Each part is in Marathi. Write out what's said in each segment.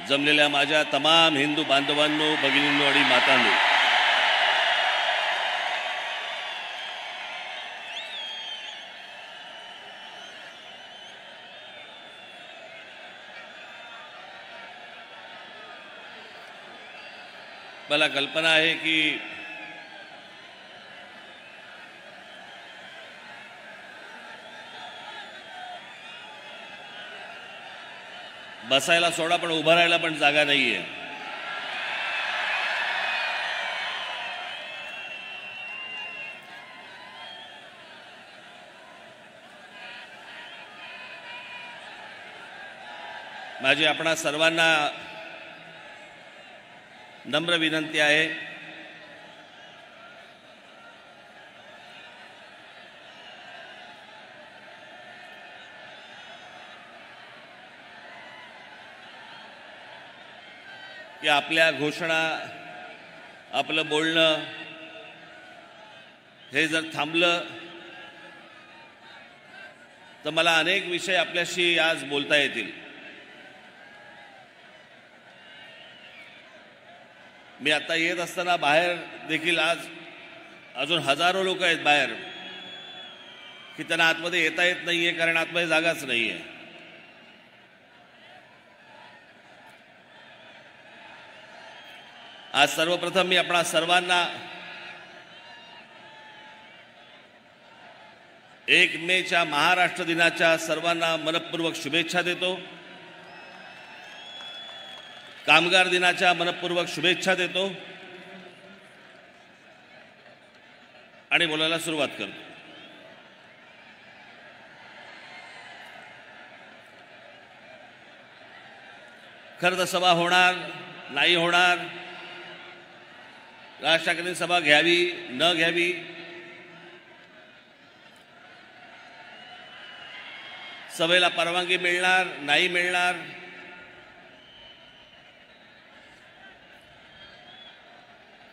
जमलेल्या माझ्या तमाम हिंदू बांधवांनो, भगिनींनो आणि मातांनो, मला कल्पना आहे की बसायला सोडा पण उभं राहायला पण जागा नाहीये. माझी आपणा सर्वांना नम्र विनंती आहे की आपल्या घोषणा, आपलं बोलणं हे जर थांबलं तर मला अनेक विषय आपल्याशी आज बोलता येतील. मी आता येत असताना बाहेर देखील आज अजून हजारो लोक आहेत बाहेर की त्यांना आतमध्ये येता येत नाहीये कारण आतमध्ये जागाच नाहीये. आज सर्वप्रथम मी आपणा सर्वांना 1 मेच्या महाराष्ट्र दिनाच्या सर्वांना मनपूर्वक शुभेच्छा देतो. कामगार दिनाच्या मनपूर्वक शुभेच्छा देतो आणि बोलायला सुरुवात करतो. खरं तर सभा होणार नाही होणार, राज ठाकरेंनी सभा घ्यावी न घ्यावी, सभेला परवानगी मिळणार नाही मिळणार,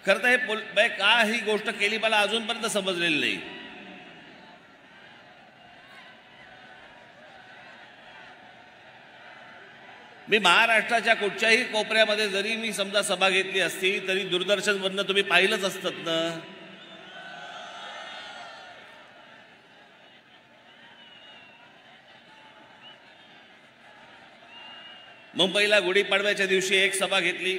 खरं तर हे का ही गोष्ट केली मला अजूनपर्यंत समजलेली नाही. मी महाराष्ट्राच्या कुठच्याही कोपऱ्यामध्ये जरी मी समजा सभा घेतली असती तरी दूरदर्शनवरनं तुम्ही पाहिलंच असतात ना. मुंबईला गुढीपाडव्याच्या दिवशी एक सभा घेतली,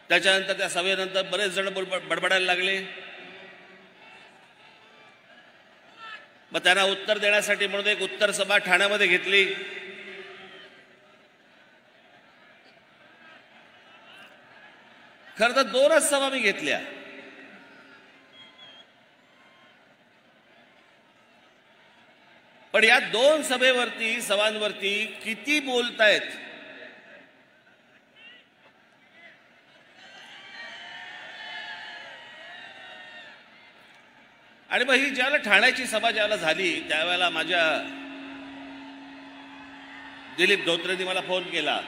त्याच्यानंतर त्या सभेनंतर बरेच जण बडबडायला लागले. मग त्यांना उत्तर देण्यासाठी म्हणून एक उत्तर सभा ठाण्यामध्ये घेतली. खरं तर 2च सभा मी घेतल्या. पण या 2 सभांवरती किती बोलतायत. आणि मग ही ज्यावेळेला ठाण्याची सभा ज्यावेळेला झाली त्यावेळेला माझ्या दिलीप धोत्रेंनी मला फोन केला.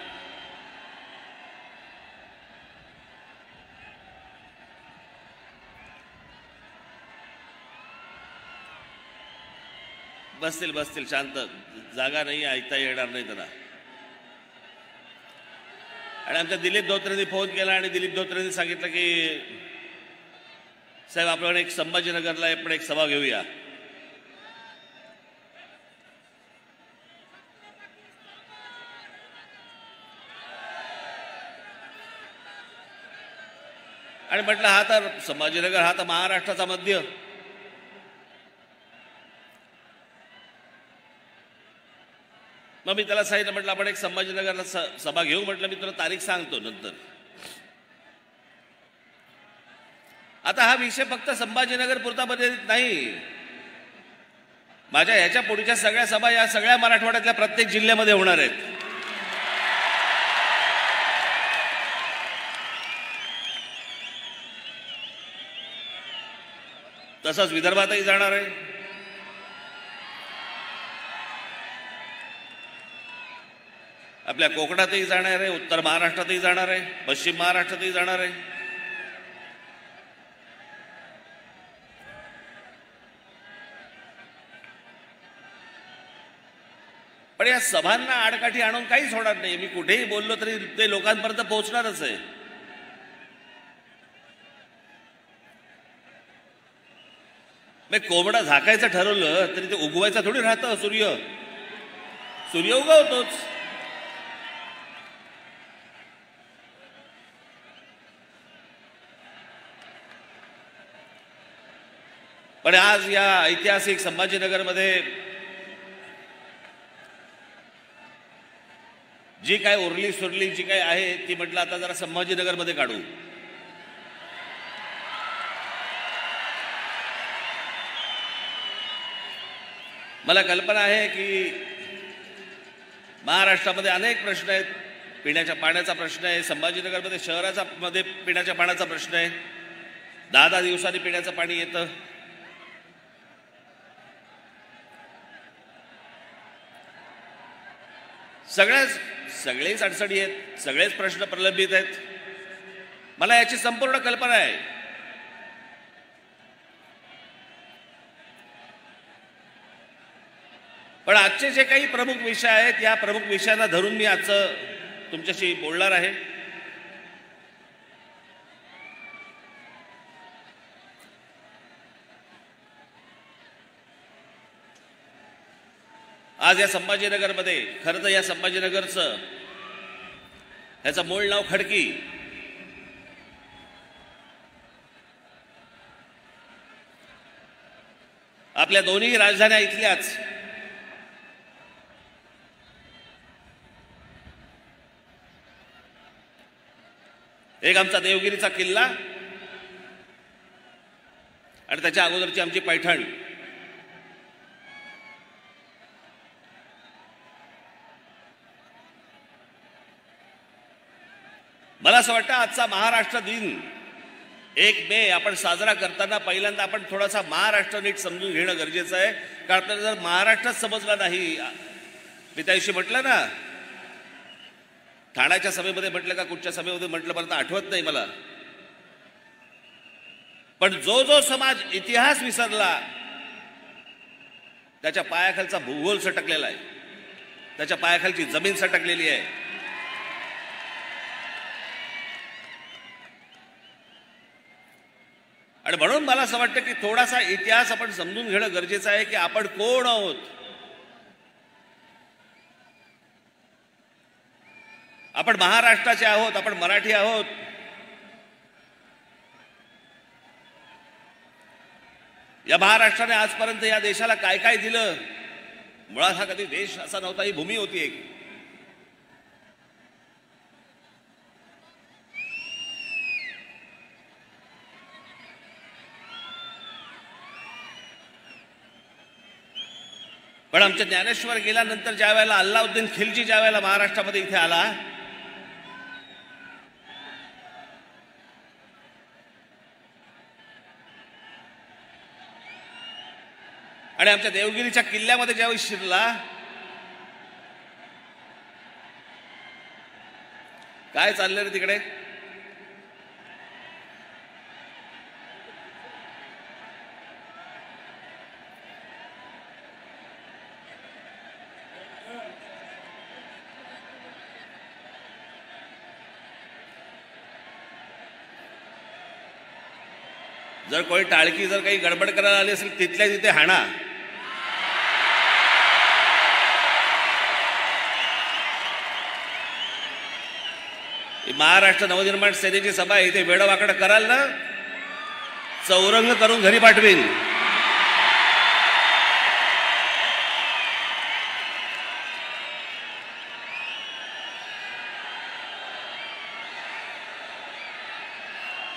बसतील शांत, जागा नाही, ऐकता येणार नाही त्यांना. आणि आमच्या दिलीप धोत्रेंनी फोन केला आणि दिलीप धोत्रेंनी सांगितलं की साहेब आपण एक संभाजीनगरला आपण एक सभा घेऊया. आणि म्हटलं हा तर संभाजीनगर हा तर महाराष्ट्राचा मध्य, मग मी त्याला सांगितलं म्हटलं आपण एक संभाजीनगरला सभा घेऊ. म्हटलं मी तुला तारीख सांगतो नंतर. आता हा विषय फक्त संभाजीनगर पुरता मर्यादित नाही. माझ्या ह्याच्या पुढच्या सगळ्या सभा या सगळ्या मराठवाड्यातल्या प्रत्येक जिल्ह्यामध्ये होणार आहेत. तसंच विदर्भातही जाणार आहे. आपल्या कोकणातही जाणार आहे, उत्तर महाराष्ट्रातही जाणार आहे, पश्चिम महाराष्ट्रातही जाणार आहे. पण या सभांना आडकाठी आणून काहीच होणार नाही. मी कुठेही बोललो तरी ते लोकांपर्यंत पोहोचणारच आहे. कोंबडा झाकायचं ठरवलं तरी ते उगवायचं थोडी राहतं. सूर्य उगवतोच. पण आज या ऐतिहासिक संभाजीनगरमध्ये जी काय उरली सुरली जी काय आहे ती म्हटलं आता जरा संभाजीनगरमध्ये काढू. मला कल्पना आहे की महाराष्ट्रामध्ये अनेक प्रश्न आहेत. पिण्याच्या पाण्याचा प्रश्न आहे. संभाजीनगरमध्ये शहराचा मध्ये पिण्याच्या पाण्याचा प्रश्न आहे. 10 दिवसांनी पिण्याचं पाणी येतं. सगळेच अडचणी आहेत. सगळेच प्रश्न प्रलंबित आहेत. मला याची संपूर्ण कल्पना आहे. पण आजचे जे काही प्रमुख विषय आहेत या प्रमुख विषयांना धरून मी आजचं तुमच्याशी बोलणार आहे. आज या संभाजीनगरमध्ये खरं तर या संभाजीनगरचं ह्याचं मूळ नाव खडकी. आपल्या दोन्ही राजधान्या इथल्याच. एक आमचा देवगिरीचा किल्ला आणि त्याच्या अगोदरची आमची पैठण. मला असं वाटतं आजचा महाराष्ट्र दिन 1 मे आपण साजरा करताना पहिल्यांदा आपण थोडासा महाराष्ट्र नीट समजून घेणं गरजेचं आहे. कारण जर महाराष्ट्रच समजला नाही, मी त्याविषयी म्हटलं ना, ठाण्याच्या सभेमध्ये म्हटलं का कुठच्या सभेमध्ये म्हटलं मला तर आठवत नाही मला. पण जो समाज इतिहास विसरला त्याच्या पायाखालचा भूगोल सटकलेला आहे. त्याच्या पायाखालची जमीन सटकलेली आहे. आणि म्हणून मला असं वाटतं की थोडासा इतिहास आपण समजून घेणं गरजेचं आहे की आपण कोण आहोत. आपण महाराष्ट्राचे आहोत. आपण मराठी आहोत. या महाराष्ट्राने आजपर्यंत या देशाला काय काय दिलं. मुळात हा कधी देश असा नव्हता. ही भूमी होती एक. पण आमच्या ज्ञानेश्वर गेल्यानंतर ज्या वेळेला अल्लाउद्दीन खिलजी ज्या वेळेला महाराष्ट्रामध्ये इथे आला, आणि आमच्या देवगिरीच्या किल्ल्यामध्ये ज्यावेळी शिरला, काय चाललं रे तिकडे. जर कोणी टाळकी जर काही गडबड करायला आली असेल तिथल्या तिथे हाणा. महाराष्ट्र नवनिर्माण सेनेची सभा इथे वेडवाकडं कराल ना, चौरंग करून घरी पाठवीन.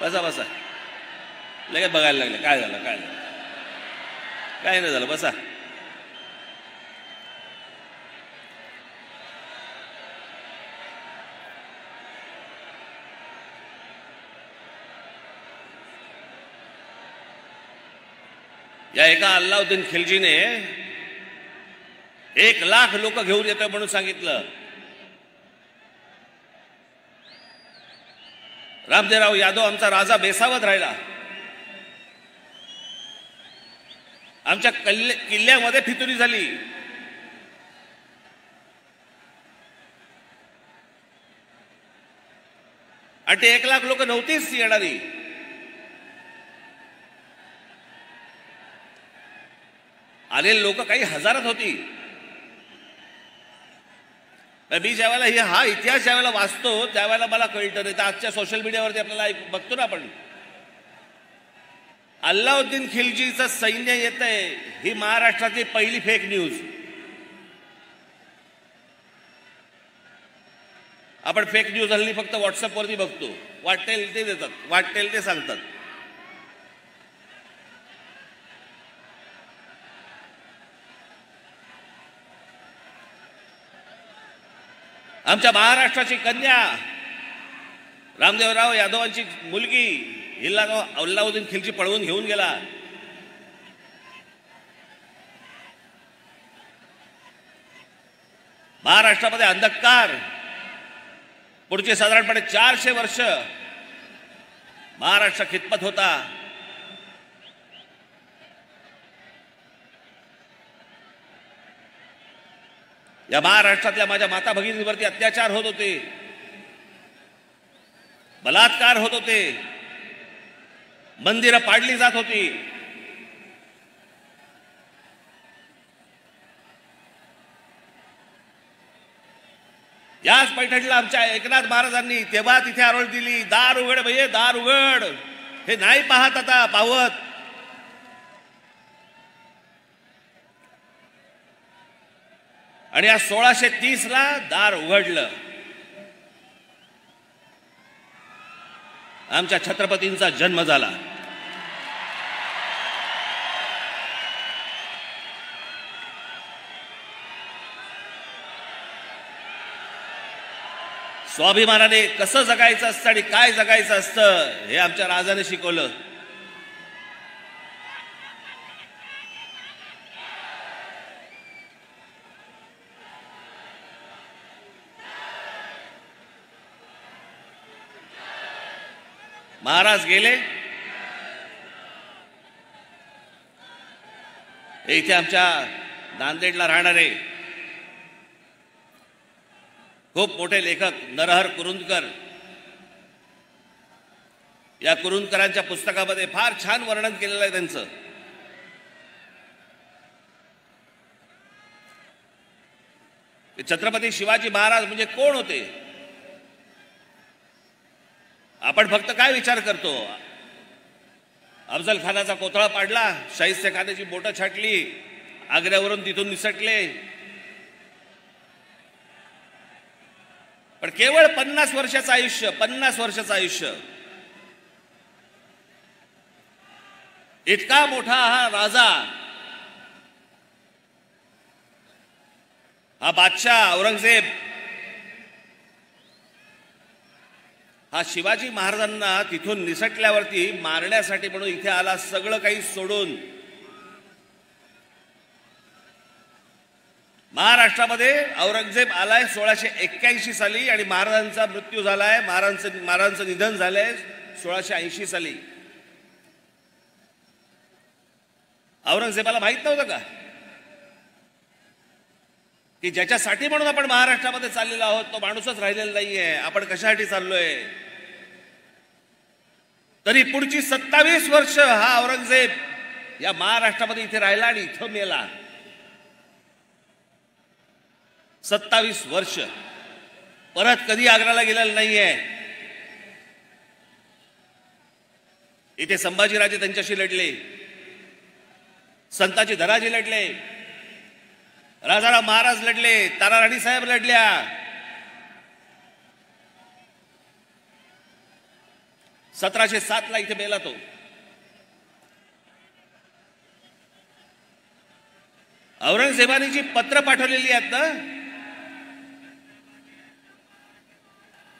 बसा बसा. लगेच बघायला लागले काय झालं काय झालं. काय नाही झालं. बसा. या एका अल्लाउद्दीन खिलजीने 1 लाख लोक घेऊन येतोय म्हणून सांगितलं. रामदेवराव यादव आमचा राजा बेसावत राहिला. आमच्या किल्ल्यामध्ये फितुरी झाली. आणि ते 1 लाख लोक नव्हतीच येणारी. आलेले लोक काही हजारात होती. मी ज्यावेळेला हा इतिहास ज्यावेळेला वाचतो त्यावेळेला मला कळतं. नाही तर आजच्या सोशल मीडियावरती आपल्याला बघतो ना आपण, अल्लाउद्दीन खिलजीचं सैन्य येत आहे, ही महाराष्ट्रातली पहिली फेक न्यूज. आपण फेक न्यूज हल्ली फक्त व्हॉट्सअपवरती बघतो. वाटेल ते देतात, वाटेल ते सांगतात. आमच्या महाराष्ट्राची कन्या रामदेवराव यादवांची मुलगी हिला अल्लाउद्दीन खिलजी पळवून घेऊन गेला. महाराष्ट्रामध्ये अंधकार पुढचे साधारणपणे 400 वर्ष महाराष्ट्र खितपत होता. या महाराष्ट्रातल्या माझ्या माता भगिनींवरती अत्याचार होत होते, बलात्कार होत होते, मंदिरं पाडली जात होती. याच पैठणीला आमच्या एकनाथ महाराजांनी तेव्हा तिथे आरोळ दिली, दार उघड भैये दार उघड. हे नाही पाहत आता पावत. आणि या 1630ला दार उघडलं. आमच्या छत्रपतींचा जन्म झाला. स्वाभिमानाने कसं जगायचं असतं आणि काय जगायचं असतं हे आमच्या राजाने शिकवलं. महाराज गेले, इथे आमच्या नांदेडला राहणारे खूप मोठे लेखक नरहर कुरुंदकर, या कुरुंदकरांच्या पुस्तकामध्ये फार छान वर्णन केलेलं आहे त्यांचं. छत्रपती शिवाजी महाराज म्हणजे कोण होते? आपण फक्त काय विचार करतो, अफजल खानाचा कोथळा पाडला, शाहिस्ते खानाची बोटं छाटली, आग्र्यावरून तिथून निसटले. पण केवळ 50 वर्षाचं आयुष्य, 50 वर्षाचं आयुष्य. इतका मोठा हा राजा, हा बादशाह औरंगजेब, हा शिवाजी महाराजांना तिथून निसटल्यावरती मारण्यासाठी म्हणून इथे आला, सगळं काही सोडून. महाराष्ट्रामध्ये औरंगजेब आलाय 1681 साली आणि महाराजांचा मृत्यू झालाय, महाराजांचं निधन झालंय 1680 साली. औरंगजेबाला माहित नव्हतं का की ज्याच्यासाठी म्हणून आपण महाराष्ट्रामध्ये चाललेलो आहोत तो माणूसच राहिलेला नाहीये, आपण कशासाठी चाललोय? तरी पुढची 27 वर्ष हा औरंगजेब या महाराष्ट्रामध्ये इथे राहिला आणि इथं मेला. 27 वर्ष परत कधी आग्र्याला गेलेला नाहीये. इथे संभाजीराजे त्यांच्याशी लढले, संताजी धनाजी लढले, राजाराम महाराज लढले, ताराराणी साहेब लढल्या. (1707 ला इथे मेला तो. औरंगजेबाने जी पत्र पाठवलेली आहेत ना,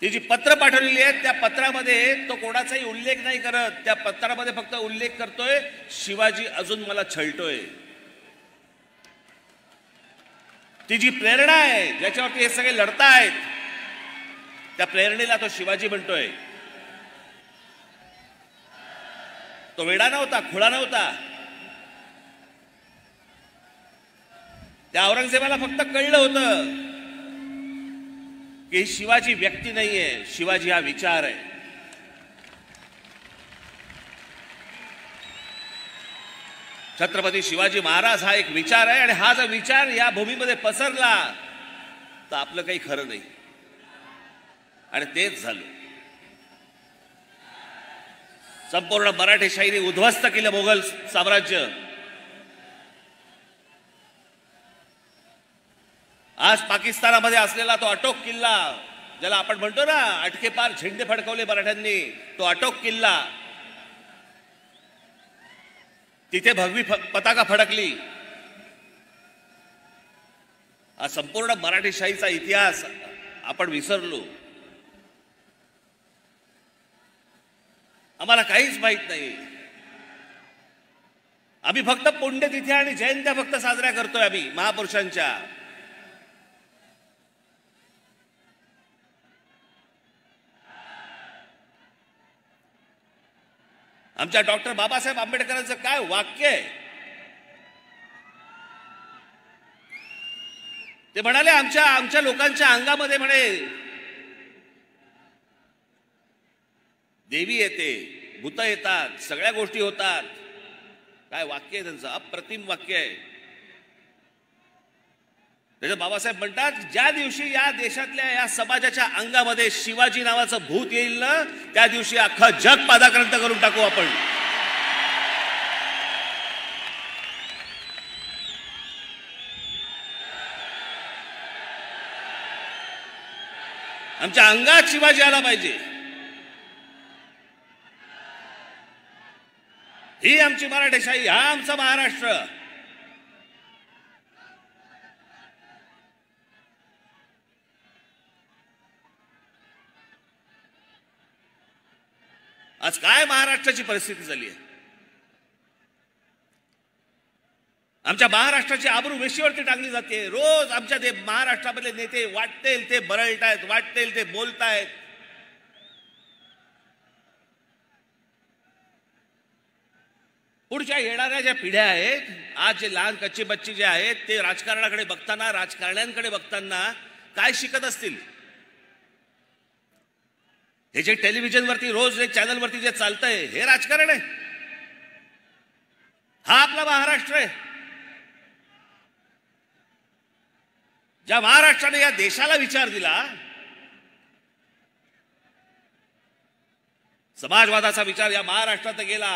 ती जी पत्र पाठवलेली आहेत त्या पत्रामध्ये तो कोणाचाही उल्लेख नाही करत. त्या पत्रामध्ये फक्त उल्लेख करतोय शिवाजी अजून मला छळतोय. ती जी प्रेरणा आहे ज्याच्यावरती हे सगळे लढतायत त्या प्रेरणेला तो शिवाजी म्हणतोय. तो वेडा नव्हता, खुळा नव्हता. त्या औरंगजेबाला फक्त कळलं होतं की शिवाजी व्यक्ती नाहीये, शिवाजी हा विचार आहे. छत्रपती शिवाजी महाराज हा एक विचार आहे आणि हा जर विचार या भूमीमध्ये पसरला तर आपलं काही खरं नाही. आणि तेच झालं. संपूर्ण मराठेशाहीने उद्ध्वस्त केलं मोगल साम्राज्य. आज पाकिस्तानामध्ये असलेला तो अटोक किल्ला, ज्याला आपण म्हणतो ना अटके पार झेंडे फडकवले मराठ्यांनी, तो अटोक किल्ला, तिथे भगवी पताका फडकली. आज संपूर्ण मराठेशाहीचा इतिहास आपण विसरलो. आम्हाला काहीच माहित नाही. आम्ही फक्त पुण्यतिथी आणि जयंत्या फक्त साजऱ्या करतोय आम्ही महापुरुषांच्या. आमच्या डॉक्टर बाबासाहेब आंबेडकरांचं काय वाक्य आहे. ते म्हणाले आमच्या लोकांच्या अंगामध्ये म्हणे देवी येते, भूत येतात, सगळ्या गोष्टी होतात. काय वाक्य आहे त्यांचं, अप्रतिम वाक्य आहे. त्याच्यात बाबासाहेब म्हणतात ज्या दिवशी या देशातल्या या समाजाच्या अंगामध्ये शिवाजी नावाचं भूत येईल ना, त्या दिवशी अख्खं जग पादाक्रांत करून टाकू आपण. आमच्या अंगात शिवाजी आला पाहिजे. ही आमची मराठेशाही, हा आमचा महाराष्ट्र. आज काय महाराष्ट्राची परिस्थिती झाली आहे. आमच्या महाराष्ट्राची आबरू वेशीवरती टाकली जाते. रोज आमच्या ते महाराष्ट्रामधले नेते वाटतील ते बरळतायत, वाटतील ते बोलतायत. पुढच्या येणाऱ्या ज्या पिढ्या आहेत, आज जे लहान कच्चे बच्चे जे आहेत, ते राजकारणाकडे बघताना, राजकारण्यांकडे बघताना काय शिकत असतील. हे जे टेलिव्हिजनवरती रोज एक चॅनलवरती जे चालतंय, हे राजकारण आहे. हा आपला महाराष्ट्र आहे. ज्या महाराष्ट्राने या देशाला विचार दिला, समाजवादाचा विचार या महाराष्ट्रात गेला,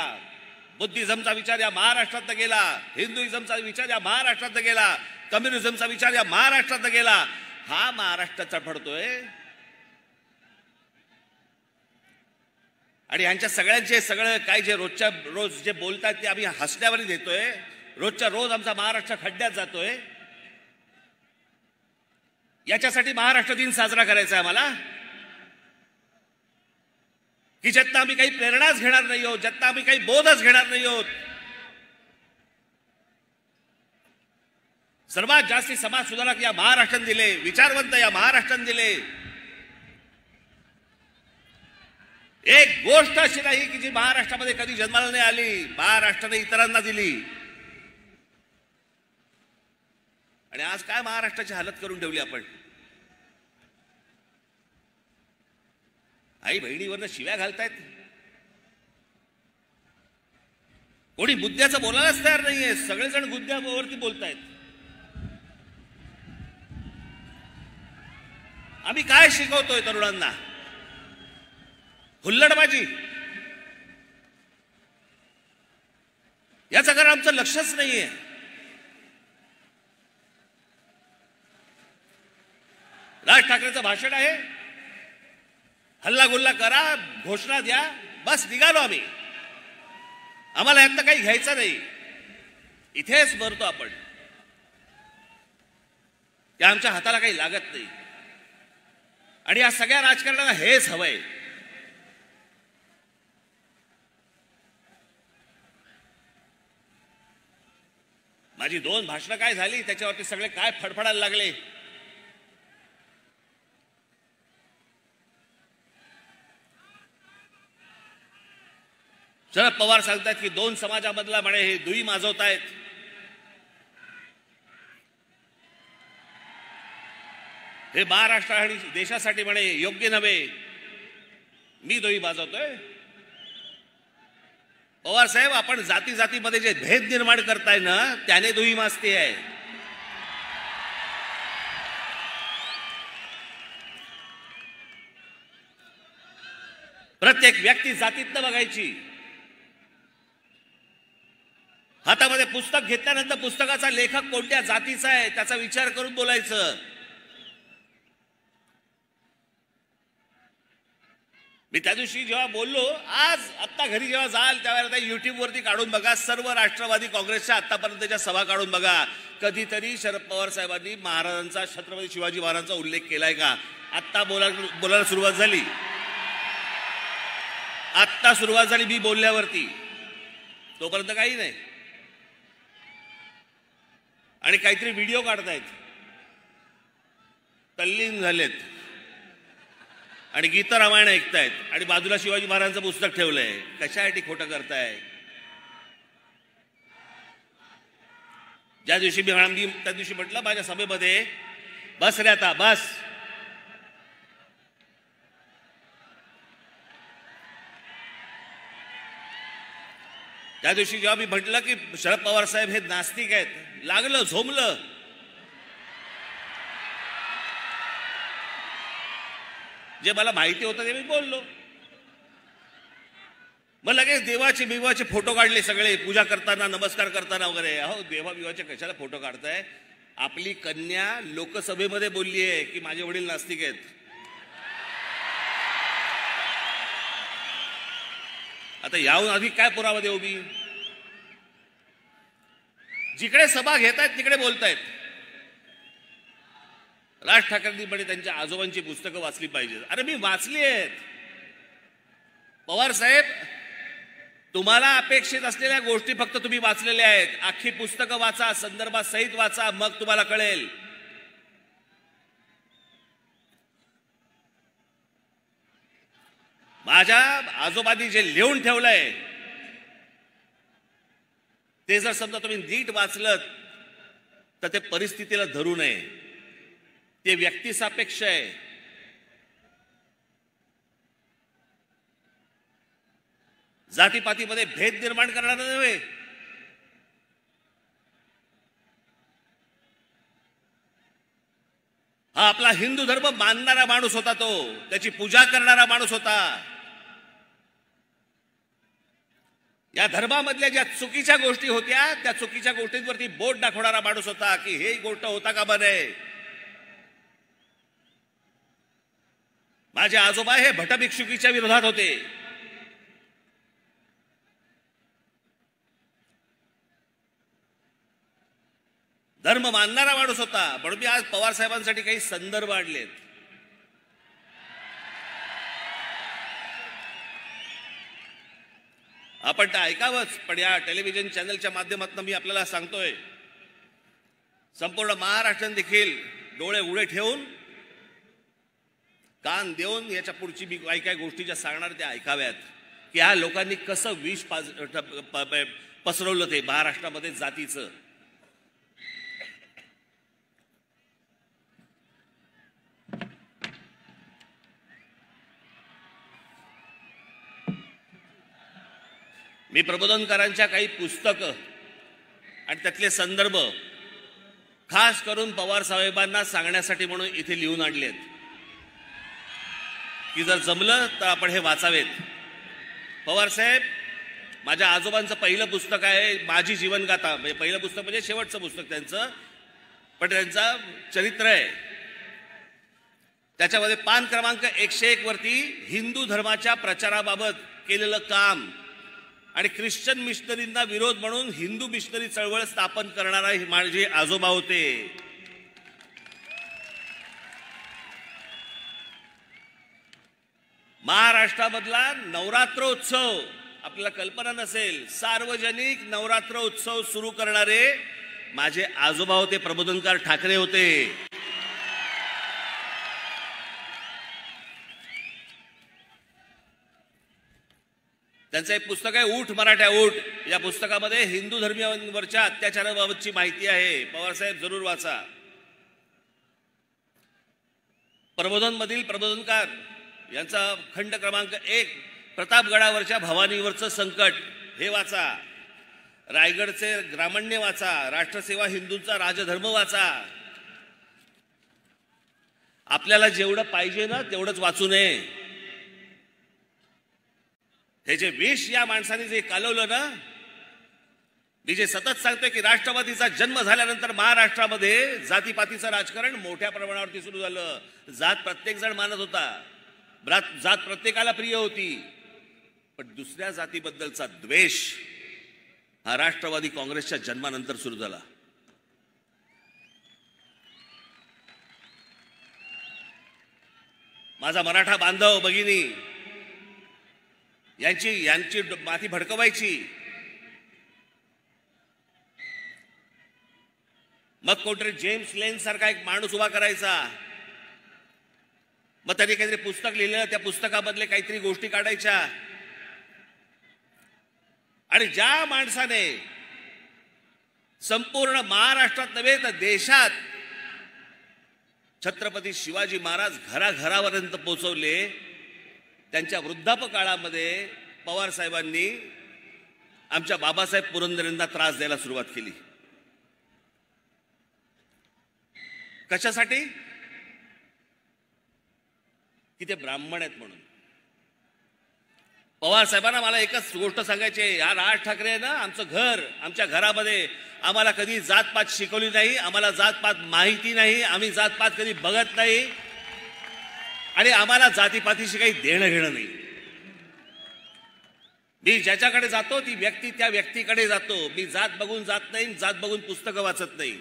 बुद्धिझमचा विचार या महाराष्ट्रात गेला, हिंदुइझमचा विचार या महाराष्ट्रात गेला, कम्युनिझमचा विचार या महाराष्ट्रात गेला. हा महाराष्ट्र चढपडतोय. आणि यांच्या सगळ्यांचे सगळं काय जे रोजच्या रोज जे बोलतात ते आम्ही हसण्यावरही देतोय. रोजच्या रोज आमचा महाराष्ट्र खड्ड्यात जातोय. याच्यासाठी महाराष्ट्र दिन साजरा करायचा आहे आम्हाला, की ज्यातनं आम्ही काही प्रेरणाच घेणार नाही आहोत, ज्यातनं आम्ही काही बोधच घेणार नाही आहोत. सर्वात जास्ती समाज सुधारक या महाराष्ट्राने दिले, विचारवंत या महाराष्ट्राने दिले. एक गोष्ट अशी नाही की जी महाराष्ट्रामध्ये कधी जन्माला नाही आली, महाराष्ट्राने इतरांना दिली. आणि आज काय महाराष्ट्राची हालत करून ठेवली आपण. आई बहिणीवरनं शिव्या घालतायत. कोणी मुद्द्याचं बोलायलाच तयार नाहीये. सगळेजण मुद्द्यावरती बोलतायत. आम्ही काय शिकवतोय तरुणांना? हुल्लडबाजी. याचं कारण आमचं लक्षच नाहीये. राज ठाकरेंचं भाषण आहे, हल्ला गुल्ला करा, घोषणा द्या, बस निघालो आम्ही. आम्हाला यातनं काही घ्यायचं नाही. इथेच मरतो आपण. त्या आमच्या हाताला काही लागत नाही. आणि या सगळ्या राजकारणाला हेच हवंय. माझी 2 भाषणं काय झाली त्याच्यावरती सगळे काय फडफडायला लागले. शरद पवार सांगतात की 2 समाजामधला म्हणे हे दुई माजवतायत. हे महाराष्ट्र आणि देशासाठी म्हणे योग्य नव्हे. मी दुई माजवतोय. पवार साहेब, आपण जाती जातीमध्ये जे भेद निर्माण करताय ना, त्याने दुही मास्ती आहे. प्रत्येक व्यक्ती जातीतनं बघायची. हातामध्ये पुस्तक घेतल्यानंतर पुस्तकाचा लेखक कोणत्या जातीचा आहे त्याचा विचार करून बोलायचं. मी त्या दिवशी जेव्हा बोललो, आज आत्ता घरी जेव्हा जाल त्यावेळेला युट्यूबवरती काढून बघा, सर्व राष्ट्रवादी काँग्रेसच्या आतापर्यंतच्या सभा काढून बघा. कधीतरी शरद पवार साहेबांनी महाराजांचा, छत्रपती शिवाजी महाराजांचा उल्लेख केलाय का? आत्ता बोलायला सुरुवात झाली. आत्ता सुरुवात झाली मी बोलल्यावरती, तोपर्यंत काही नाही. आणि काहीतरी व्हिडिओ काढतायत, तल्लीन झालेत आणि गीत रामायण ऐकतायत आणि बाजूला शिवाजी महाराजांचं पुस्तक ठेवलंय. कशासाठी खोटं करताय? ज्या दिवशी मी त्या दिवशी म्हटलं माझ्या सभेमध्ये, बस रे आता बस. त्या दिवशी जेव्हा मी म्हटलं की शरद पवार साहेब हे नास्तिक आहेत, लागलं झोमलं. जे मला माहिती होतं ते मी बोललो. मग लगेच देवाचे फोटो काढले सगळे, पूजा करताना, नमस्कार करताना वगैरे. अहो, देवाचे कशाला फोटो काढताय? आपली कन्या लोकसभेमध्ये बोलली आहे की माझे वडील नास्तिक आहेत. आता याहून अधिक काय पुरावा देऊ मी? जिकडे सभा घेतायत तिकडे बोलतायत. राज ठाकरेंनी म्हणे त्यांच्या आजोबांची पुस्तकं वाचली पाहिजेत. अरे मी वाचली आहेत. पवार साहेब, तुम्हाला अपेक्षित असलेल्या गोष्टी फक्त तुम्ही वाचलेल्या आहेत. अख्खी पुस्तकं वाचा, संदर्भात सहित वाचा, मग तुम्हाला कळेल. माझ्या आजोबांनी जे लिहून ठेवलंय ते जर समजा तुम्ही नीट वाचलं तर ते परिस्थितीला धरू नये. ते व्यक्तिसापेक्ष आहे. जातीपातीमध्ये भेद निर्माण करणारा नव्हे. हा आपला हिंदू धर्म मानणारा माणूस होता, तो त्याची पूजा करणारा माणूस होता. या धर्मामधल्या ज्या चुकीच्या गोष्टी होत्या त्या चुकीच्या गोष्टींवरती बोट दाखवणारा माणूस होता की हे गोष्ट होता का बने. माझे आजोबा हे भटभिक्षुकीच्या विरोधात होते. धर्म मानणारा माणूस होता. म्हणून मी आज पवार साहेबांसाठी काही संदर्भ आणलेत. आपण ते ऐकावंच, पण या टेलिव्हिजन चॅनलच्या माध्यमातून मी आपल्याला सांगतोय, संपूर्ण महाराष्ट्राने देखील डोळे उडे ठेवून, कान देऊन याच्या पुढची मी काही गोष्टी ज्या सांगणार त्या ऐकाव्यात की ह्या लोकांनी कसं विष पसरवलं ते महाराष्ट्रामध्ये जातीचं. मी प्रबोधनकारांच्या काही पुस्तकं आणि त्यातले संदर्भ खास करून पवार साहेबांना सांगण्यासाठी म्हणून इथे लिहून आणलेत की जर जमलं तर आपण हे वाचावेत. पवार साहेब, माझ्या आजोबांचं पहिलं पुस्तक आहे माझी जीवनगाथा. म्हणजे पहिलं पुस्तक म्हणजे शेवटचं पुस्तक त्यांचं, पण त्यांचं चरित्र आहे. त्याच्यामध्ये पान क्रमांक 101 वरती हिंदू धर्माच्या प्रचाराबाबत केलेलं काम आणि ख्रिश्चन मिशनरींना विरोध म्हणून हिंदू मिशनरी चळवळ स्थापन करणारा माझे आजोबा होते. महाराष्ट्रामधला नवरात्रोत्सव आपल्याला कल्पना नसेल, सार्वजनिक नवरात्रोत्सव सुरू करणारे माझे आजोबा होते, प्रबोधनकार ठाकरे होते. त्यांचं एक पुस्तक आहे ऊठ मराठ्या ऊठ. या पुस्तकामध्ये हिंदू धर्मीयांवरच्या अत्याचाराबाबतची माहिती आहे. पवार साहेब जरूर वाचा. प्रबोधन मधील प्रबोधनकार यांचा खंड क्रमांक 1 प्रतापगडावरच्या भवानीवरचं संकट हे वाचा, रायगडचे ग्रामण्य वाचा, राष्ट्रसेवा हिंदूंचा राजधर्म वाचा. आपल्याला जेवढं पाहिजे ना तेवढंच वाचू नये. हे जे विष या माणसाने जे कालवलं ना, मी जे सतत सांगतोय की राष्ट्रवादीचा जन्म झाल्यानंतर महाराष्ट्रामध्ये जातीपातीचं राजकारण मोठ्या प्रमाणावरती सुरू झालं. जात प्रत्येक जण मानत होता, जात प्रत्येकाला प्रिय होती, पण दुसऱ्या जातीबद्दलचा द्वेष हा राष्ट्रवादी काँग्रेसच्या जन्मानंतर सुरू झाला. माझा मराठा बांधव भगिनी यांची माती भडकवायची, मग कोणतरी जेम्स लेन सारखा एक माणूस उभा करायचा, मग त्यांनी काहीतरी पुस्तक लिहिलं, त्या पुस्तकामधले काहीतरी गोष्टी काढायच्या. आणि ज्या माणसाने संपूर्ण महाराष्ट्रात नव्हे तर देशात छत्रपती शिवाजी महाराज घराघरापर्यंत पोहोचवले, त्यांच्या वृद्धापकाळामध्ये पवार साहेबांनी आमच्या बाबासाहेब पुरंदरेंना त्रास द्यायला सुरुवात केली. कशासाठी? की ते ब्राह्मण आहेत म्हणून. पवार साहेबांना मला एकच गोष्ट सांगायची आहे, हा राज ठाकरे आहे ना, आमचं घर, आमच्या घरामध्ये आम्हाला कधी जातपात शिकवली नाही, आम्हाला जातपात माहिती नाही, आम्ही जातपात कधी बघत नाही आणि आम्हाला जातीपातीशी काही देणं घेणं नाही. मी ज्याच्याकडे जातो ती व्यक्ती त्या व्यक्तीकडे जातो. मी जात बघून जात नाही, जात बघून पुस्तकं वाचत नाही.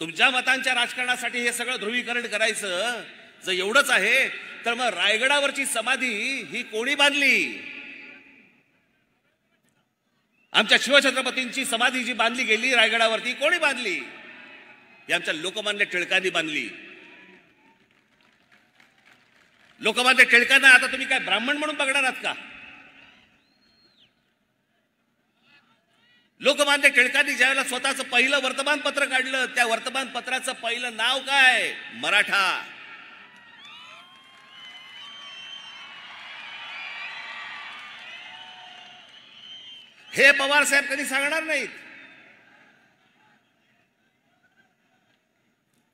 तुमच्या मतांच्या राजकारणासाठी हे सगळं ध्रुवीकरण करायचं जर एवढंच आहे तर मग रायगडावरची समाधी ही कोणी बांधली? आमच्या शिवछत्रपतींची समाधी जी बांधली गेली रायगडावरती कोणी बांधली? ही आमच्या लोकमान्य टिळकांनी बांधली. लोकमान्य टिळकांना आता तुम्ही काय ब्राह्मण म्हणून बघणार आहात का? लोकमान्य टिळकांनी ज्यावेळेला स्वतःचं पहिलं वर्तमानपत्र काढलं, त्या वर्तमानपत्राचं पहिलं नाव काय? मराठा. हे पवार साहेब कधी सांगणार नाहीत.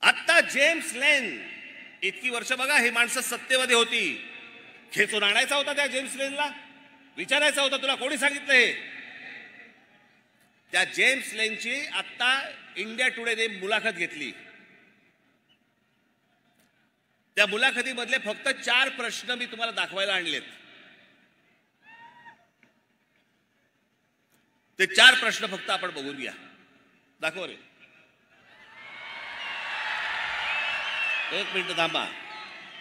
आता जेम्स लेन इतकी वर्ष बघा, ही माणसं सत्तेमध्ये होती, खेचून आणायचा होता त्या जेम्स लेनला, विचारायचा होता तुला कोणी सांगितलं हे? त्या जेम्स लेनची आता इंडिया टुडेने मुलाखत घेतली. त्या मुलाखतीमधले फक्त 4 प्रश्न मी तुम्हाला दाखवायला आणलेत. ते 4 प्रश्न फक्त आपण बघून घ्या. दाखव रे. 1 मिनिट थांबा.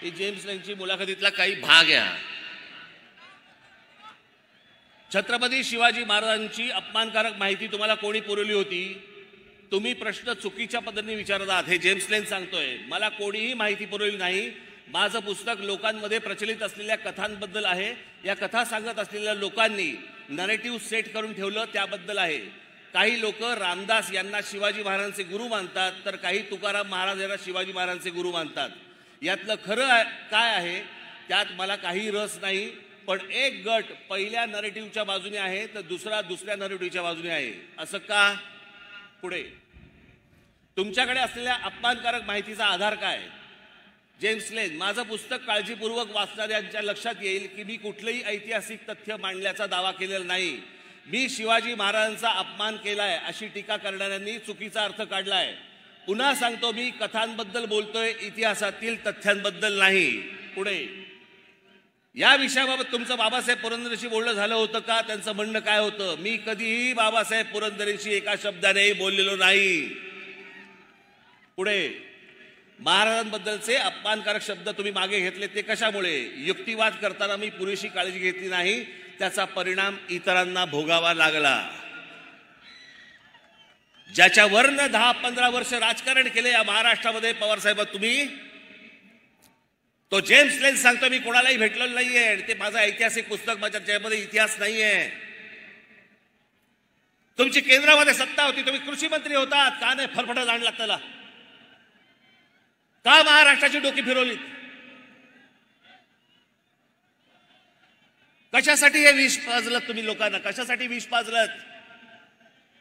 ही जेम्स लेनची मुलाखतीतला काही भाग आहे. छत्रपती शिवाजी महाराजांची अपमानकारक माहिती तुम्हाला कोणी पुरवली होती? तुम्ही प्रश्न चुकीच्या पद्धतीने विचारत आहात. हे जेम्स लेन सांगतोय, मला कोणीही माहिती पुरवली नाही. माझं पुस्तक लोकांमध्ये प्रचलित असलेल्या कथांबद्दल आहे. या कथा सांगत असलेल्या लोकांनी नरेटिव्ह सेट करून ठेवलं त्याबद्दल आहे. काही लोक रामदास यांना शिवाजी महाराजांचे गुरु मानतात, तर काही तुकाराम महाराज यांना शिवाजी महाराजांचे गुरु मानतात. यातलं खरं काय आहे त्यात मला काही रस नाही. पण एक गट पहिल्या नरेटिव्हच्या बाजूने आहे तर दुसरा दुसऱ्या नरेटिव्हच्या बाजूने आहे. असं का? पुढे तुमच्याकडे असलेल्या अपमानकारक माहितीचा आधार काय? जेम्स लेन, माझं पुस्तक काळजीपूर्वक वाचणाऱ्यांच्या लक्षात येईल की मी कुठलंही ऐतिहासिक तथ्य मांडल्याचा दावा केलेला नाही. मी शिवाजी महाराजांचा अपमान केलाय अशी टीका करणाऱ्यांनी चुकीचा अर्थ काढलाय. पुन्हा सांगतो, मी कथांबद्दल बोलतोय, इतिहासातील तथ्यांबद्दल नाही. पुढे या विषयाबाबत तुमचं बाबासाहेब पुरंदरेंशी बोलणं झालं होतं का? त्यांचं म्हणणं काय होतं? मी कधीही बाबासाहेब पुरंदरेंशी एका शब्दानेही बोललेलो नाही. पुढे महाराजांबद्दलचे अपमानकारक शब्द तुम्ही मागे घेतले ते कशामुळे? युक्तिवाद करताना मी पुरेशी काळजी घेतली नाही, त्याचा परिणाम इतरांना भोगावा लागला. ज्याच्यावरनं 10-15 वर्ष राजकारण केले या महाराष्ट्रामध्ये पवार साहेब तुम्ही, तो जेम्स लेन सांगतो मी कोणालाही भेटलेलो नाहीये. ते माझं ऐतिहासिक पुस्तक, माझ्या ज्यामध्ये इतिहास नाहीये. तुमची केंद्रामध्ये सत्ता होती, तुम्ही कृषी मंत्री होतात, का नाही फरफटत आणला त्याला? का महाराष्ट्राची डोकी फिरवली? कशासाठी हे विष पाजलत तुम्ही लोकांना? कशासाठी विष पाजलत?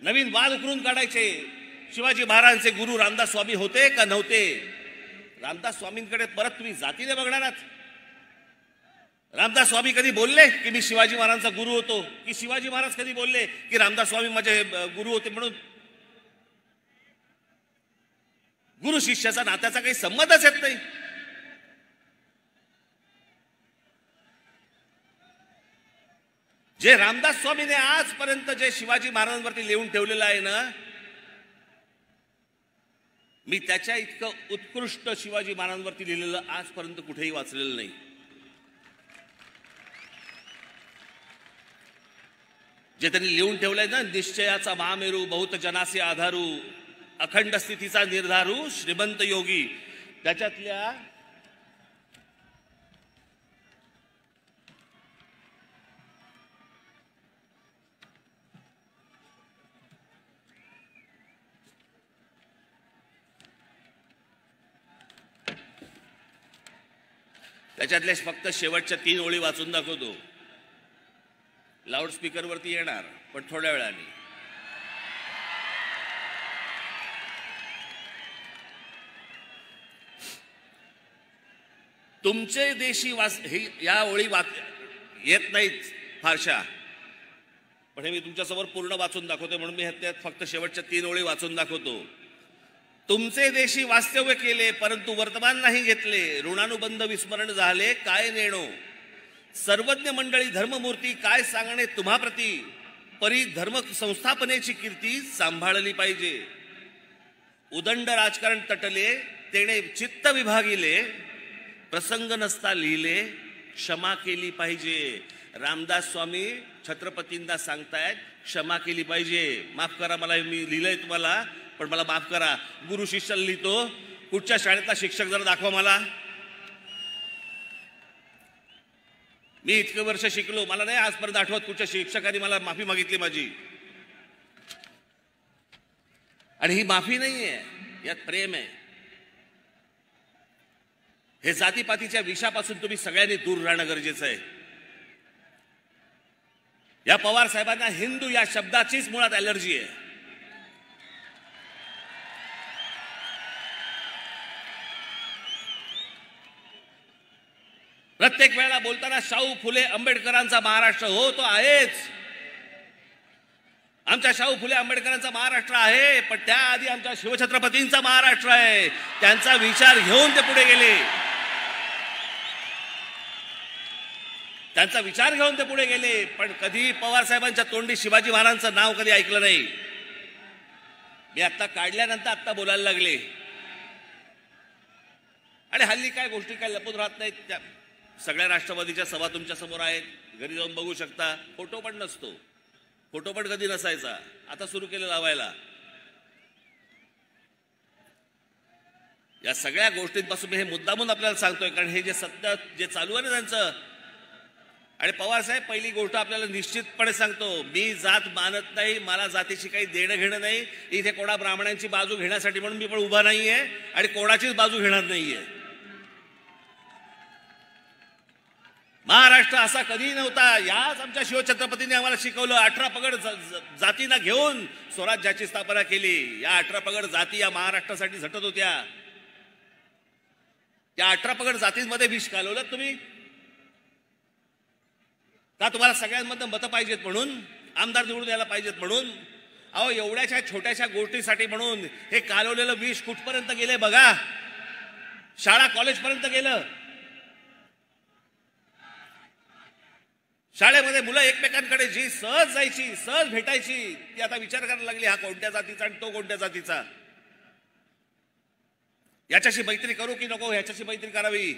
नवीन वाद उकरून काढायचे. शिवाजी महाराजांचे गुरु रामदास स्वामी होते का नव्हते? रामदास स्वामींकडे परत तुम्ही जातीने बघणार आहात? रामदास स्वामी कधी बोलले की मी शिवाजी महाराजांचा गुरु होतो? की शिवाजी महाराज कधी बोलले की रामदास स्वामी माझे गुरु होते म्हणून? गुरु शिष्याचा नात्याचा काही संबंधच येत नाही. जे रामदास स्वामीने आजपर्यंत जे शिवाजी महाराजांवरती लिहून ठेवलेलं आहे ना, मी त्याच्या इतकं उत्कृष्ट शिवाजी महाराजांवरती लिहिलेलं आजपर्यंत कुठेही वाचलेलं नाही. जे त्यांनी लिहून ठेवलंय ना, निश्चयाचा महामेरू, बहुत जनासे आधारू, अखंड स्थितीचा निर्धारू, श्रीमंत योगी, त्याच्यातल्या फक्त शेवटच्या 3 ओळी वाचून दाखवतो. लाऊडस्पीकर वरती येणार पण थोड्या वेळाने. तुमचे देशी हे या ओळी येत नाहीत फारशा, पण हे मी तुमच्यासमोर पूर्ण वाचून दाखवतो म्हणून मी त्यात फक्त शेवटच्या 3 ओळी वाचून दाखवतो. तुमचे देशी वास्तव्य केले परंतु वर्तमान नाही घेतले, ऋणानुबंध विस्मरण झाले काय नेणो, सर्वज्ञ मंडळी धर्ममूर्ती काय सांगणे तुम्हाप्रती, परी धर्म संस्थापनेची कीर्ती सांभाळली पाहिजे. उदंड राजकारण तटले तेणे चित्त विभागिले, प्रसंग नसता लिहिले क्षमा केली पाहिजे. रामदास स्वामी छत्रपतींना सांगतायत क्षमा केली पाहिजे. माफ करा, मला मी लिहिलंय तुम्हाला पण मला माफ करा. गुरु शिष्याला लिहितो, कुठच्या शाळेतला शिक्षक जरा दाखवा मला. मी इतके वर्ष शिकलो, मला नाही आजपर्यंत आठवत कुठच्या शिक्षकांनी मला माफी मागितली माझी. आणि ही माफी नाहीये, यात प्रेम आहे. हे जातीपातीच्या विषापासून तुम्ही सगळ्यांनी दूर राहणं गरजेचं आहे. या पवार साहेबांना हिंदू या शब्दाचीच मुळात ॲलर्जी आहे. प्रत्येक वेळेला बोलताना शाहू फुले आंबेडकरांचा महाराष्ट्र, हो तो आहेच, आमच्या शाहू फुले आंबेडकरांचा महाराष्ट्र आहे, पण त्याआधी आमच्या शिवछत्रपतींचा महाराष्ट्र आहे. त्यांचा विचार घेऊन ते पुढे गेले, त्यांचा विचार घेऊन ते पुढे गेले. पण कधी पवार साहेबांच्या तोंडी शिवाजी महाराजांचं नाव कधी ऐकलं नाही. मी आता काढल्यानंतर आता बोलायला लागले. आणि हल्ली काय गोष्टी काय लपून राहत नाहीत. त्या सगळ्या राष्ट्रवादीच्या सभा तुमच्या समोर आहेत, घरी जाऊन बघू शकता. फोटो पण नसतो, फोटो पण कधी नसायचा, आता सुरू केलं लावायला. या सगळ्या गोष्टींपासून मी हे मुद्दामून आपल्याला सांगतोय, कारण हे जे सत्य जे चालू आहे ना त्यांचं. आणि पवार साहेब, पहिली गोष्ट आपल्याला निश्चितपणे सांगतो, मी जात मानत नाही, मला जातीशी काही देणं घेणं नाही. इथे कोणा ब्राह्मणांची बाजू घेण्यासाठी म्हणून मी पण उभा नाहीये आणि कोणाचीच बाजू घेणार नाहीये. महाराष्ट्र असा कधी नव्हता. याच आमच्या शिवछत्रपतींनी आम्हाला शिकवलं. 18 पगड जातींना घेऊन स्वराज्याची स्थापना केली. या 18 पगड जाती या महाराष्ट्रासाठी झटत होत्या. त्या 18 पगड जातींमध्ये विष घालवलं तुम्ही का? तुम्हाला सगळ्यांमधून मतं पाहिजेत म्हणून, आमदार निवडून यायला पाहिजेत म्हणून? अहो, एवढ्याशा छोट्याशा गोष्टीसाठी म्हणून हे कालवलेलं विष कुठपर्यंत गेले बघा. शाळा कॉलेजपर्यंत गेलं. शाळेमध्ये मुलं एकमेकांकडे जी सहज जायची, सहज भेटायची, ती आता विचार करायला लागली, हा कोणत्या जातीचा आणि तो कोणत्या जातीचा, याच्याशी मैत्री करू की नको, ह्याच्याशी मैत्री करावी,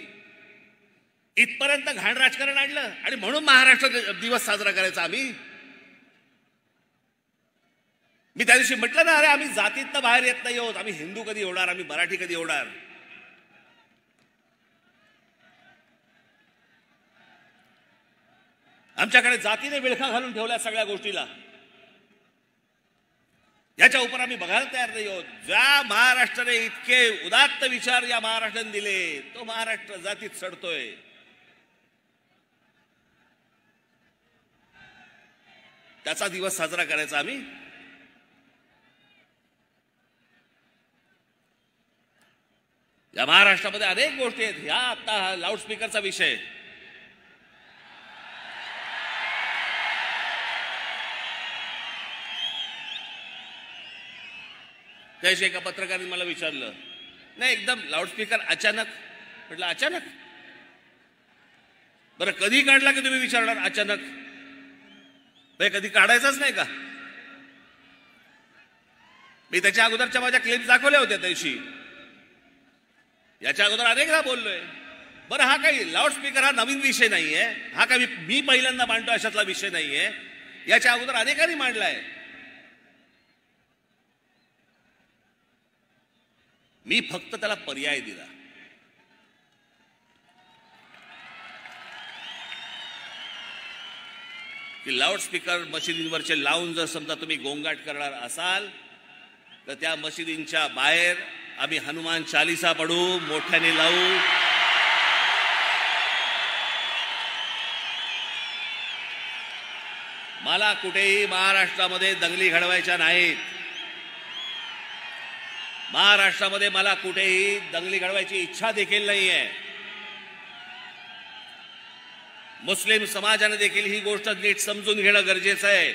इथपर्यंत घाण राजकारण आणलं. आणि म्हणून महाराष्ट्र दिवस साजरा करायचा आम्ही. मी त्या दिवशी म्हटलं ना, अरे आम्ही जातीतनं बाहेर येत नाही आहोत. आम्ही हिंदू कधी होणार, आम्ही मराठी कधी होणार. आमच्याकडे जातीने विळखा घालून ठेवल्या सगळ्या गोष्टीला. याच्या उपर आम्ही बघायला तयार नाही आहोत. ज्या महाराष्ट्राने इतके उदात्त विचार या महाराष्ट्राने दिले, तो महाराष्ट्र जातीत सडतोय. त्याचा दिवस साजरा करायचा आम्ही? या महाराष्ट्रामध्ये अनेक गोष्टी आहेत. ह्या आता लाऊडस्पीकरचा विषय, त्याशी एका पत्रकाराने मला विचारलं, नाही एकदम लाऊडस्पीकर अचानक. म्हटलं अचानक? बरं कधी काढला की तुम्ही विचारणार अचानक? कधी काढायचाच नाही का? मी त्याच्या अगोदरच्या माझ्या क्लिप्स दाखवल्या होत्या त्याशी. याच्या अगोदर अनेकदा बोललोय. बरं हा काही लाऊडस्पीकर हा नवीन विषय नाहीये. हा काही मी पहिल्यांदा मांडतो अशातला विषय नाहीये. याच्या अगोदर अनेकांनी मांडलाय. मी फक्त त्याला पर्याय दिला. की लाऊडस्पीकर मशिदींवरचे लावून जर समजा तुम्ही गोंगाट करणार असाल तर त्या मशिदींच्या बाहेर आम्ही हनुमान चालीसा पढू, मोठ्याने लावू. मला कुठेही महाराष्ट्रामध्ये दंगली घडवायच्या नाहीत. महाराष्ट्रामध्ये मला कुठेही दंगली घडवायची इच्छा देखील नाहीये. मुस्लिम समाजाने देखील ही गोष्ट नीट समजून घेणं गरजेचं आहे.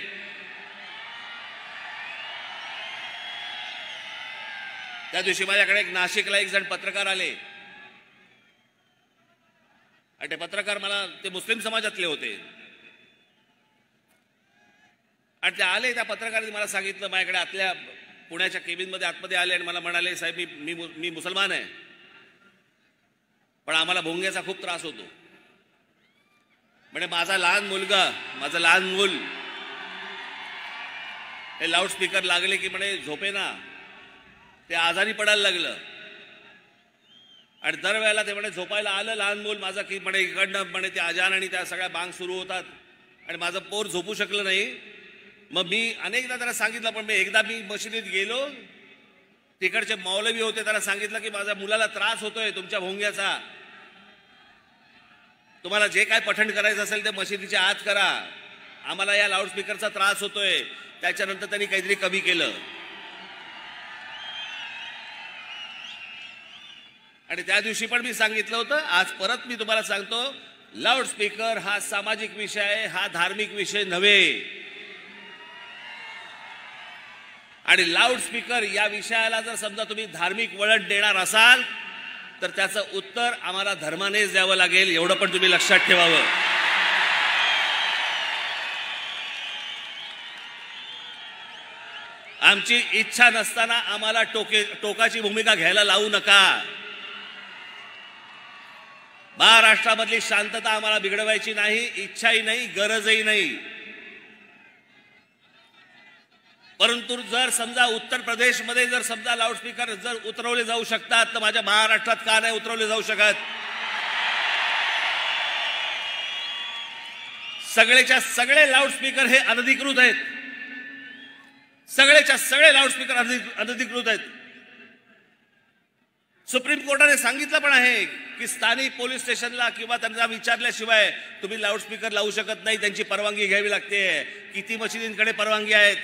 त्या दिवशी माझ्याकडे नाशिकला एक जण पत्रकार आले आणि ते पत्रकार मला ते मुस्लिम समाजातले होते आणि ते आले. त्या पत्रकारांनी मला सांगितलं, माझ्याकडे आतल्या पुण्याच्या केबिनमध्ये आतमध्ये आले आणि मला म्हणाले, साहेब मी मुसलमान आहे पण आम्हाला भोंग्याचा खूप त्रास होतो. म्हणजे माझं लहान मूल हे लाऊडस्पीकर लागले की म्हणे झोपेना ते आजारी पडायला लागलं आणि दरवेळेला ते म्हणे झोपायला आलं लहान मूल माझं की म्हणे इकडनं म्हणे ते अजान आणि त्या सगळ्या बांग सुरू होतात आणि माझं पोर झोपू शकलं नाही. मग मी अनेकदा त्याला सांगितलं, पण एकदा मी मशिदीत गेलो, तिकडचे मौलवी होते, त्याला सांगितलं की माझ्या मुलाला त्रास होतोय तुमच्या भोंग्याचा, तुम्हाला जे काय पठण करायचं असेल ते मशिदीच्या आत करा, आम्हाला या लाऊडस्पीकरचा त्रास होतोय. त्याच्यानंतर त्यांनी काहीतरी कमी केलं आणि त्या दिवशी पण मी सांगितलं होतं, आज परत मी तुम्हाला सांगतो, लाऊडस्पीकर हा सामाजिक विषय आहे, हा धार्मिक विषय नव्हे. आणि लाऊडस्पीकर या विषयाला जर समजा तुम्ही धार्मिक वळण देणार असाल तर त्याचं उत्तर आम्हाला धर्मानेच द्यावं लागेल, एवढं पण तुम्ही लक्षात ठेवावं. आमची इच्छा नसताना आम्हाला टोकाची भूमिका घ्यायला लावू नका. महाराष्ट्रामधली शांतता आम्हाला बिघडवायची नाही, इच्छाही नाही, गरजही नाही. परंतु जर समजा उत्तर प्रदेशमध्ये जर समजा लाऊडस्पीकर जर उतरवले जाऊ शकतात तर माझ्या महाराष्ट्रात का नाही उतरवले जाऊ शकत? सगळेच्या सगळे लाऊडस्पीकर हे अनधिकृत आहेत. सगळेच्या सगळे लाऊडस्पीकर अनधिकृत आहेत. सुप्रीम कोर्टाने सांगितलं पण आहे की स्थानिक पोलीस स्टेशनला किंवा त्यांना विचारल्याशिवाय तुम्ही लाऊडस्पीकर लावू शकत नाही, त्यांची परवानगी घ्यावी लागते. किती मशिदींकडे परवानगी आहेत?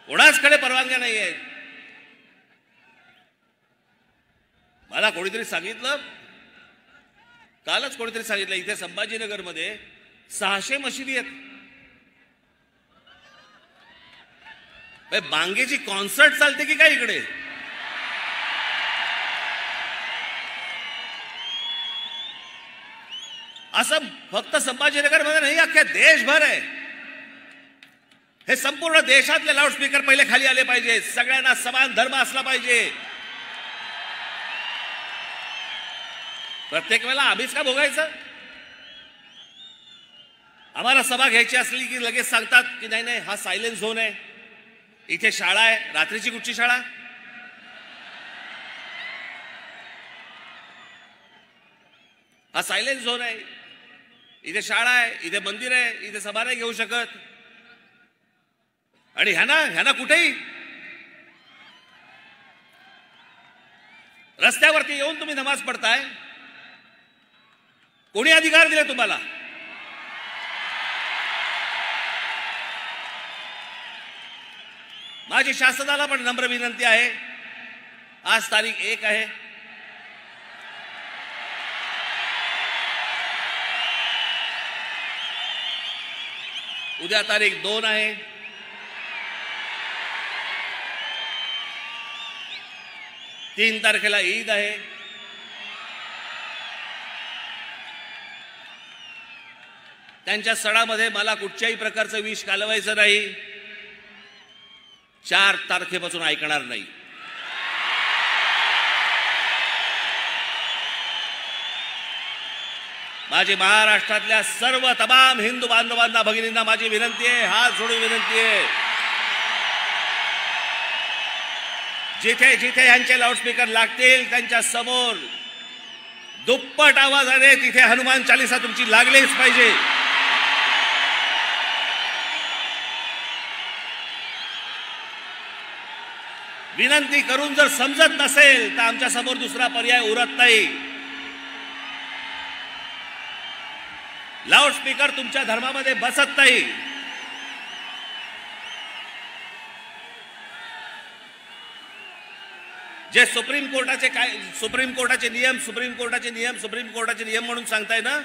कोणाचकडे परवानग्या नाही आहेत. मला कोणीतरी सांगितलं, कालच कोणीतरी सांगितलं, इथे संभाजीनगरमध्ये 600 मशिदी आहेत. बांगेची कॉन्सर्ट चालते की काय इकडे? असं फक्त संभाजीनगरमध्ये नाही, अख्ख्या देशभर आहे. हे संपूर्ण देशातले लाऊडस्पीकर पहिले खाली आले पाहिजे. सगळ्यांना समान धर्म असला पाहिजे. प्रत्येक वेळेला आम्हीच का भोगायचं? आम्हाला सभा घ्यायची असली की लगेच सांगतात की नाही नाही हा सायलेन्स झोन आहे, इथे शाळा आहे. रात्रीची कुठची शाळा? हा सायलेन्स झोन आहे, इथे शाळा आहे, इथे मंदिर आहे, इथे सभा नाही घेऊ शकत. आणि ह्याना कुठेही रस्त्यावरती येऊन तुम्ही नमाज पडताय. कोणी अधिकार दिले तुम्हाला? माझी शासनाला पण नम्र विनंती आहे, आज तारीख 1 आहे, उद्या तारीख 2 आहे, तीन तारखेला ईद आहे, त्यांच्या सणामध्ये मला कुठच्याही प्रकारचं विष घालवायचं नाही. 4 तारखेपासून ऐकणार नाही. माझी महाराष्ट्रातल्या सर्व तमाम हिंदू बांधवांना, भगिनींना माझी विनंती आहे, हात जोडून विनंती आहे, जिथे जिथे यांचे लाऊडस्पीकर लागतील त्यांच्या समोर दुप्पट आवाजाने तिथे हनुमान चालीसा तुमची लागलीच पाहिजे. विनंती करून जर समजत नसेल तर आमच्या समोर दुसरा पर्याय उरत नाही. लाऊडस्पीकर तुमच्या धर्मामध्ये बसत नाही. जे सुप्रीम कोर्टाचे नियम म्हणून सांगताय ना,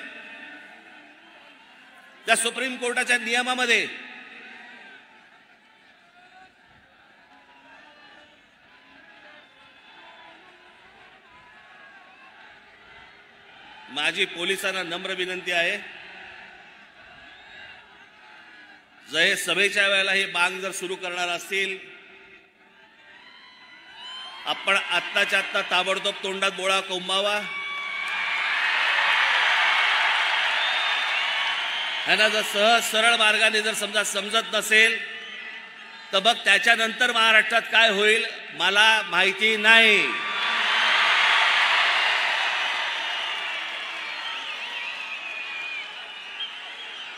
त्या सुप्रीम कोर्टाच्या नियमामध्ये माझी पोलिसांना नम्र विनंती आहे, जर हे सभेच्या वेळेला हे बांग जर सुरू करणार असतील, आपण आत्ताच्या आत्ता ताबडतोब तोंडात बोळा कोंबावा. ह्यांना जर सहज सरळ मार्गाने जर समजा समजत नसेल तर मग त्याच्यानंतर महाराष्ट्रात काय होईल मला माहिती नाही.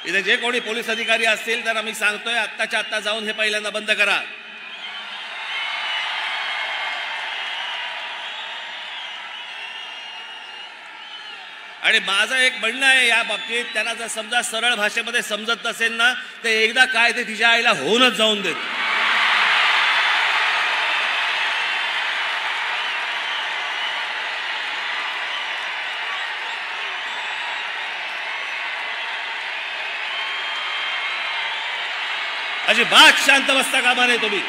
इथे जे कोणी पोलीस अधिकारी असतील त्यांना मी सांगतोय, आत्ताच्या आत्ता जाऊन हे पहिल्यांदा बंद करा. आणि माझं एक म्हणणं आहे या बाबतीत, त्यांना जर समजा सरळ भाषेमध्ये समजत नसेल ना तर एकदा काय ते तिच्या आईला होऊनच जाऊन देत. अजिबात शांत बसता कामा नये तुम्ही.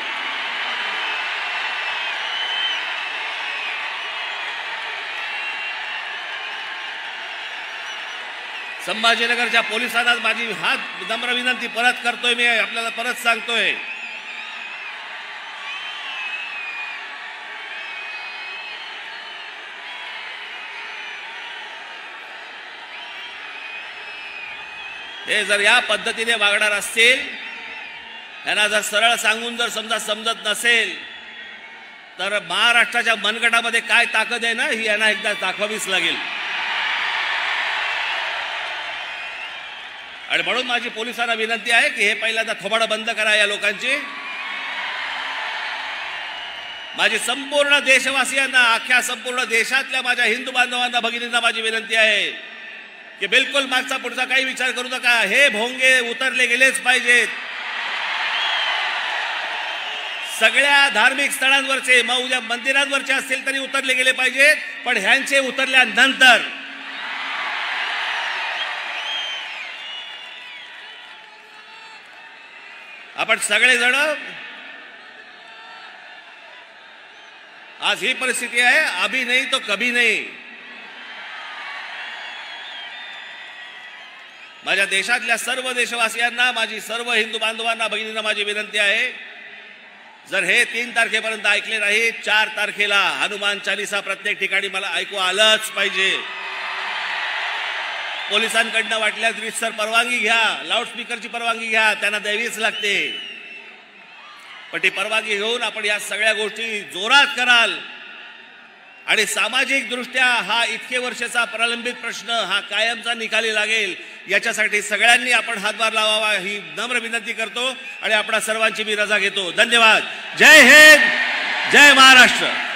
संभाजीनगरच्या पोलिसांना माझी हात नम्र विनंती परत करतोय, मी आपल्याला परत सांगतोय, हे जर या पद्धतीने वागणार असतील, यांना जर सरळ सांगून जर समजा समजत नसेल तर महाराष्ट्राच्या मनगटामध्ये काय ताकद आहे ना ही यांना एकदा दाखवावीच लागेल. आणि म्हणून माझी पोलिसांना विनंती आहे की हे पहिल्यांदा थोबाडं बंद करा या लोकांची. माझी संपूर्ण देशवासियांना, अख्ख्या संपूर्ण देशातल्या माझ्या हिंदू बांधवांना, भगिनींना माझी विनंती आहे की बिलकुल मागचा पुढचा काही विचार करू नका. हे भोंगे उतरले गेलेच पाहिजेत. सगळ्या धार्मिक स्थळांवरचे, मग उद्या मंदिरांवरचे असतील तरी उतरले गेले पाहिजेत, पण ह्यांचे उतरल्यानंतर आपण सगळेजण, आज ही परिस्थिती आहे, अभी नहीं तो कभी नहीं. माझ्या देशातल्या सर्व देशवासियांना, माझी सर्व हिंदू बांधवांना, भगिनींना माझी विनंती आहे, जर हे 3 तारखेपर्यंत ऐकले नाही, 4 तारखेला हनुमान चालीसा प्रत्येक ठिकाणी मला ऐकू आलंच पाहिजे. पोलिसांकडनं वाटल्यास रीतसर परवानगी घ्या, लाऊडस्पीकरची परवानगी घ्या, त्यांना द्यावीच लागते. पण ती परवानगी घेऊन आपण या सगळ्या गोष्टी जोरात कराल आणि सामाजिक दृष्ट्या हा इतके वर्षाचा प्रलंबित प्रश्न हा कायमचा निकाली लागेल, याच्यासाठी सगळ्यांनी आपण हातभार लावावा ही नम्र विनंती करतो आणि आपणा सर्वांची मी रजा घेतो. धन्यवाद. जय हिंद, जय महाराष्ट्र.